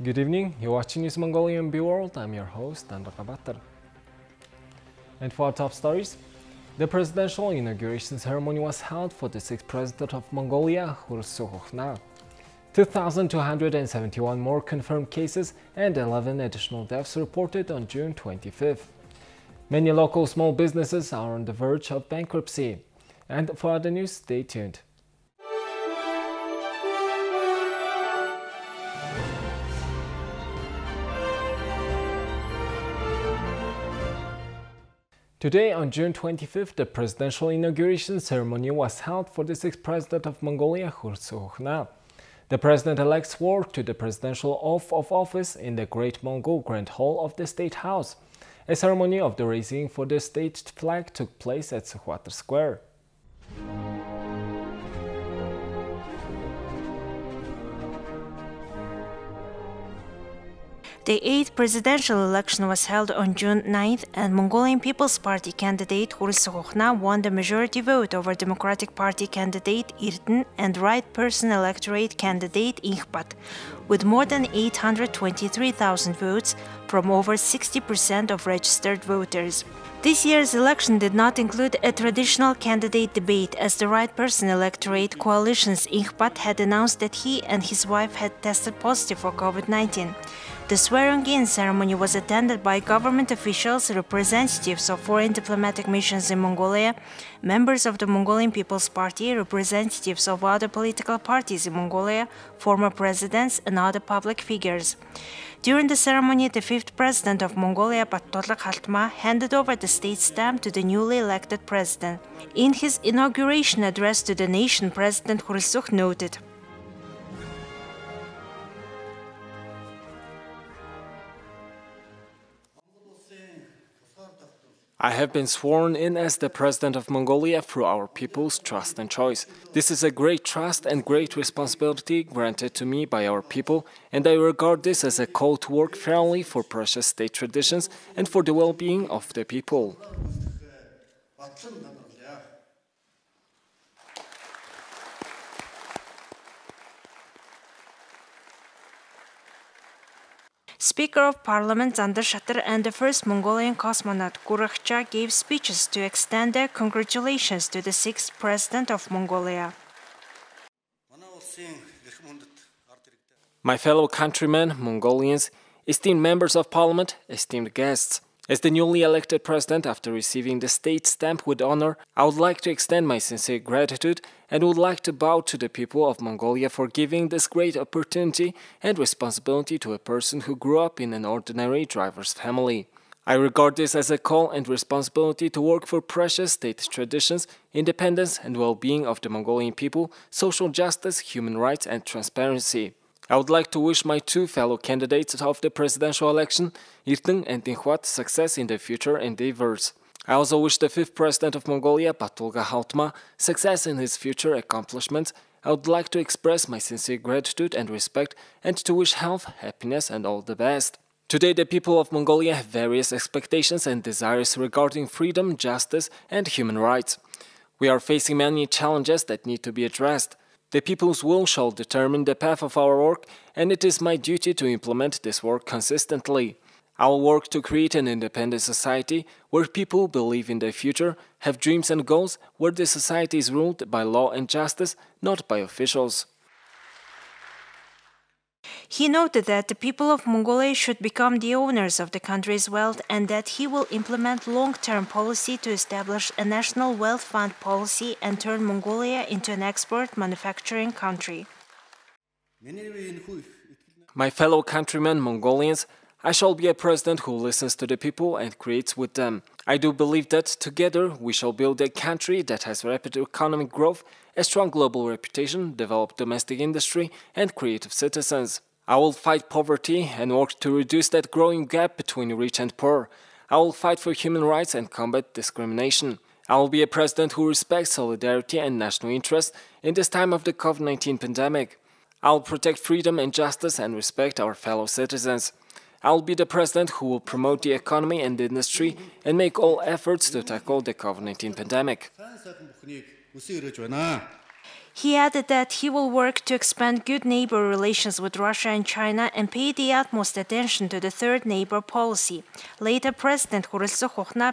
Good evening, you're watching News Mongolian MNB World. I'm your host, Andra Kabatar. And for our top stories, the Presidential Inauguration Ceremony was held for the 6th President of Mongolia, Hursukhna. 2,271 more confirmed cases and 11 additional deaths reported on June 25th. Many local small businesses are on the verge of bankruptcy. And for other news, stay tuned. Today, on June 25th, the Presidential Inauguration Ceremony was held for the 6th President of Mongolia, Hursukhna. The President-elect swore to the presidential oath of office in the Great Mongol Grand Hall of the State House. A ceremony of the raising for the state flag took place at Sukhwater Square. The 8th presidential election was held on June 9th, and Mongolian People's Party candidate Hursukhna won the majority vote over Democratic Party candidate Irten and Right Person electorate candidate Ikhpat, with more than 823,000 votes from over 60% of registered voters. This year's election did not include a traditional candidate debate, as the Right Person electorate coalition's Ikhpat had announced that he and his wife had tested positive for COVID-19. The swearing-in ceremony was attended by government officials, representatives of foreign diplomatic missions in Mongolia, members of the Mongolian People's Party, representatives of other political parties in Mongolia, former presidents, and other public figures. During the ceremony, the 5th President of Mongolia, Battulga Khaltma, handed over the state stamp to the newly elected president. In his inauguration address to the nation, President Hursukhna noted, I have been sworn in as the President of Mongolia through our people's trust and choice. This is a great trust and great responsibility granted to me by our people, and I regard this as a call to work fairly for precious state traditions and for the well-being of the people. Speaker of Parliament Zander Shatter and the first Mongolian cosmonaut Gurakhcha gave speeches to extend their congratulations to the 6th President of Mongolia. My fellow countrymen, Mongolians, esteemed members of Parliament, esteemed guests, as the newly elected President after receiving the state stamp with honor, I would like to extend my sincere gratitude and would like to bow to the people of Mongolia for giving this great opportunity and responsibility to a person who grew up in an ordinary driver's family. I regard this as a call and responsibility to work for precious state traditions, independence and well-being of the Mongolian people, social justice, human rights and transparency. I would like to wish my two fellow candidates of the presidential election, Irten and Ikhpat, success in their future endeavors. I also wish the 5th President of Mongolia, Battulga Khaltma, success in his future accomplishments. I would like to express my sincere gratitude and respect and to wish health, happiness and all the best. Today the people of Mongolia have various expectations and desires regarding freedom, justice and human rights. We are facing many challenges that need to be addressed. The people's will shall determine the path of our work, and it is my duty to implement this work consistently. I will work to create an independent society where people believe in their future, have dreams and goals, where the society is ruled by law and justice, not by officials. He noted that the people of Mongolia should become the owners of the country's wealth and that he will implement long-term policy to establish a national wealth fund policy and turn Mongolia into an export manufacturing country. My fellow countrymen, Mongolians, I shall be a president who listens to the people and creates with them. I do believe that together we shall build a country that has rapid economic growth, a strong global reputation, developed domestic industry and creative citizens. I will fight poverty and work to reduce that growing gap between rich and poor. I will fight for human rights and combat discrimination. I will be a president who respects solidarity and national interest in this time of the COVID-19 pandemic. I will protect freedom and justice and respect our fellow citizens. I will be the president who will promote the economy and industry and make all efforts to tackle the COVID-19 pandemic. He added that he will work to expand good neighbor relations with Russia and China and pay the utmost attention to the third neighbor policy. Later, President Hurulsu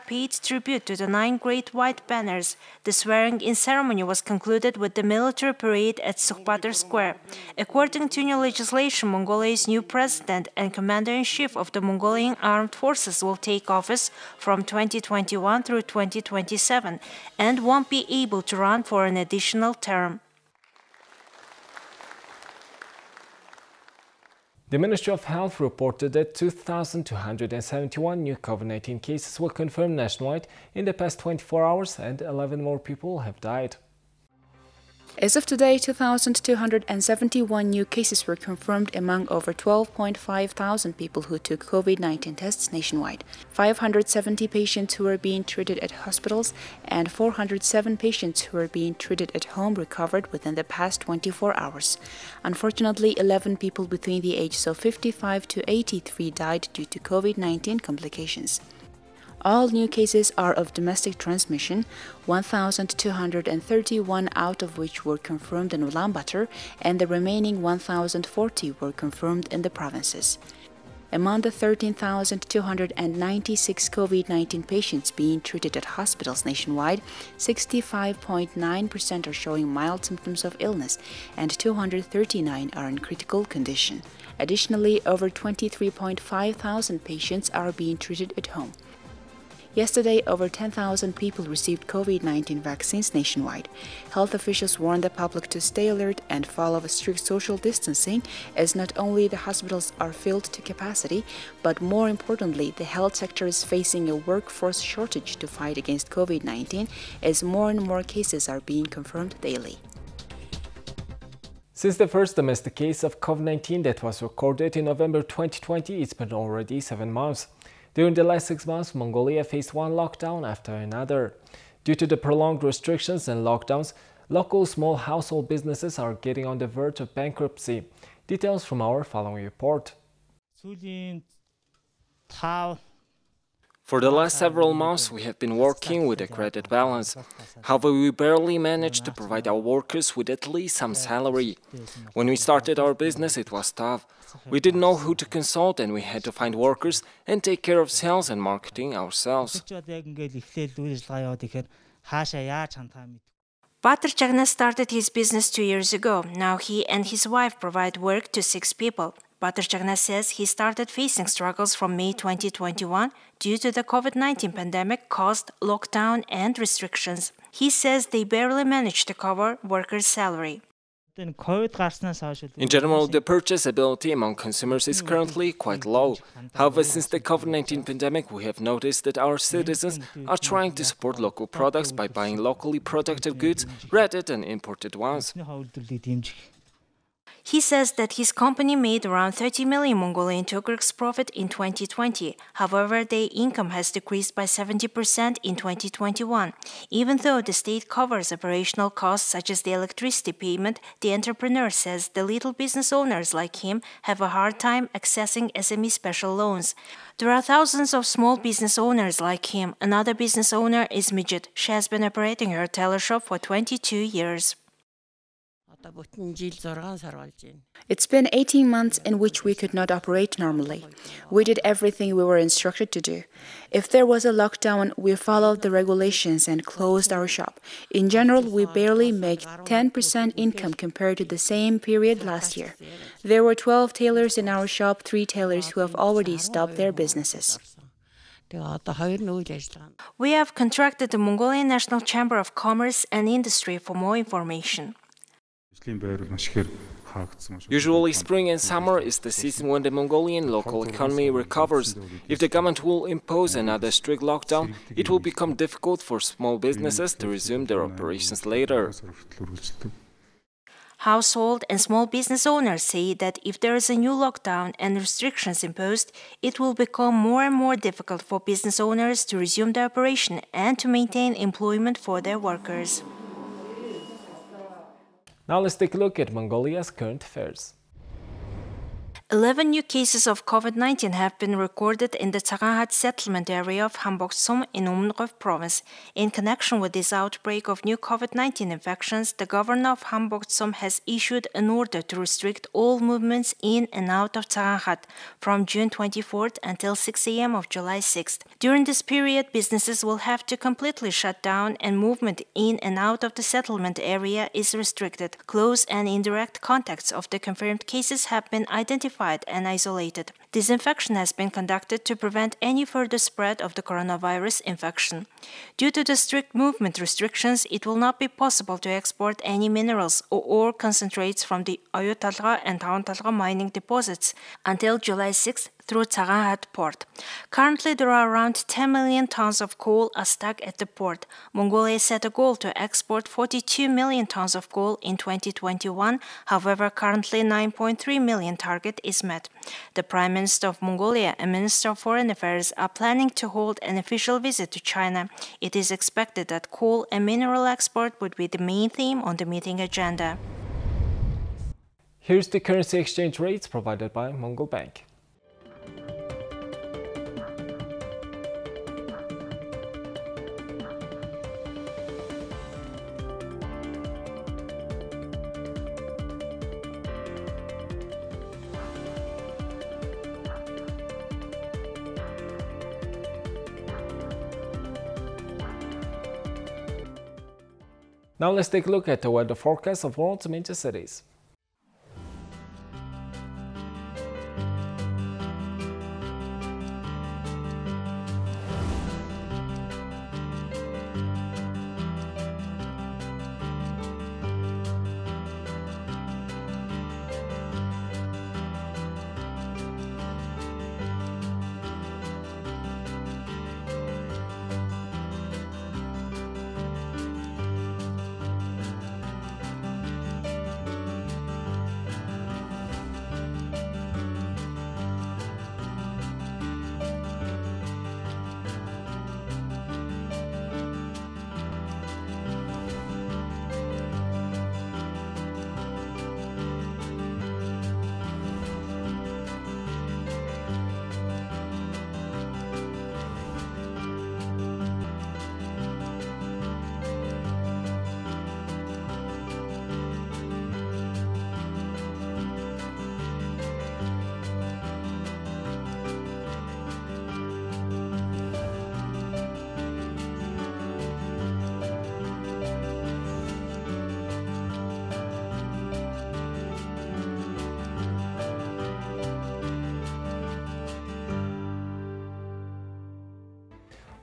paid tribute to the 9 great white banners. The swearing-in ceremony was concluded with the military parade at Sukhbatar Square. According to new legislation, Mongolia's new president and commander-in-chief of the Mongolian Armed Forces will take office from 2021 through 2027 and won't be able to run for an additional term. The Ministry of Health reported that 2,271 new COVID-19 cases were confirmed nationwide in the past 24 hours and 11 more people have died. As of today, 2,271 new cases were confirmed among over 12.5 thousand people who took COVID-19 tests nationwide. 570 patients who are being treated at hospitals and 407 patients who are being treated at home recovered within the past 24 hours. Unfortunately, 11 people between the ages of 55 to 83 died due to COVID-19 complications. All new cases are of domestic transmission, 1,231 out of which were confirmed in Ulaanbaatar, and the remaining 1,040 were confirmed in the provinces. Among the 13,296 COVID-19 patients being treated at hospitals nationwide, 65.9% are showing mild symptoms of illness, and 239 are in critical condition. Additionally, over 23.5 thousand patients are being treated at home. Yesterday, over 10,000 people received COVID-19 vaccines nationwide. Health officials warned the public to stay alert and follow strict social distancing, as not only the hospitals are filled to capacity, but more importantly, the health sector is facing a workforce shortage to fight against COVID-19, as more and more cases are being confirmed daily. Since the first domestic case of COVID-19 that was recorded in November 2020, it's been already 7 months. During the last 6 months, Mongolia faced one lockdown after another. Due to the prolonged restrictions and lockdowns, local small household businesses are getting on the verge of bankruptcy. Details from our following report. For the last several months, we have been working with a credit balance. However, we barely managed to provide our workers with at least some salary. When we started our business, it was tough. We didn't know who to consult and we had to find workers and take care of sales and marketing ourselves. Batar Chagna started his business 2 years ago. Now he and his wife provide work to 6 people. Batar Chagna says he started facing struggles from May 2021 due to the COVID-19 pandemic caused lockdown and restrictions. He says they barely managed to cover workers' salary. In general, the purchase ability among consumers is currently quite low. However, since the COVID-19 pandemic, we have noticed that our citizens are trying to support local products by buying locally protected goods rather than imported ones. He says that his company made around 30 million Mongolian Turkics profit in 2020. However, their income has decreased by 70% in 2021. Even though the state covers operational costs such as the electricity payment, the entrepreneur says the little business owners like him have a hard time accessing SME special loans. There are thousands of small business owners like him. Another business owner is Mijit. She has been operating her tailor shop for 22 years. It's been 18 months in which we could not operate normally. We did everything we were instructed to do. If there was a lockdown, we followed the regulations and closed our shop. In general, we barely make 10% income compared to the same period last year. There were 12 tailors in our shop, 3 tailors who have already stopped their businesses. We have contracted the Mongolian National Chamber of Commerce and Industry for more information. Usually, spring and summer is the season when the Mongolian local economy recovers. If the government will impose another strict lockdown, it will become difficult for small businesses to resume their operations later. Household and small business owners say that if there is a new lockdown and restrictions imposed, it will become more and more difficult for business owners to resume their operation and to maintain employment for their workers. Now let's take a look at Mongolia's current affairs. 11 new cases of COVID-19 have been recorded in the Tsaranhat settlement area of Hamboksum in Umnröv province. In connection with this outbreak of new COVID-19 infections, the governor of Hamboksum has issued an order to restrict all movements in and out of Tsaranhat from June 24th until 6 a.m. of July 6th. During this period, businesses will have to completely shut down and movement in and out of the settlement area is restricted. Close and indirect contacts of the confirmed cases have been identified and isolated. Disinfection has been conducted to prevent any further spread of the coronavirus infection. Due to the strict movement restrictions, it will not be possible to export any minerals or ore concentrates from the Oyotalga and Tauntalga mining deposits until July 6th through Tsaranhat port. Currently, there are around 10 million tons of coal stuck at the port. Mongolia set a goal to export 42 million tons of coal in 2021. However, currently 9.3 million target is met. The Prime Minister of Mongolia and Minister of Foreign Affairs are planning to hold an official visit to China. It is expected that coal and mineral export would be the main theme on the meeting agenda. Here's the currency exchange rates provided by Mongol Bank. Now let's take a look at the weather forecast of world's major cities.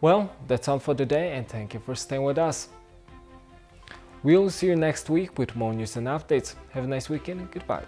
Well, that's all for today, and thank you for staying with us. We'll see you next week with more news and updates. Have a nice weekend and goodbye.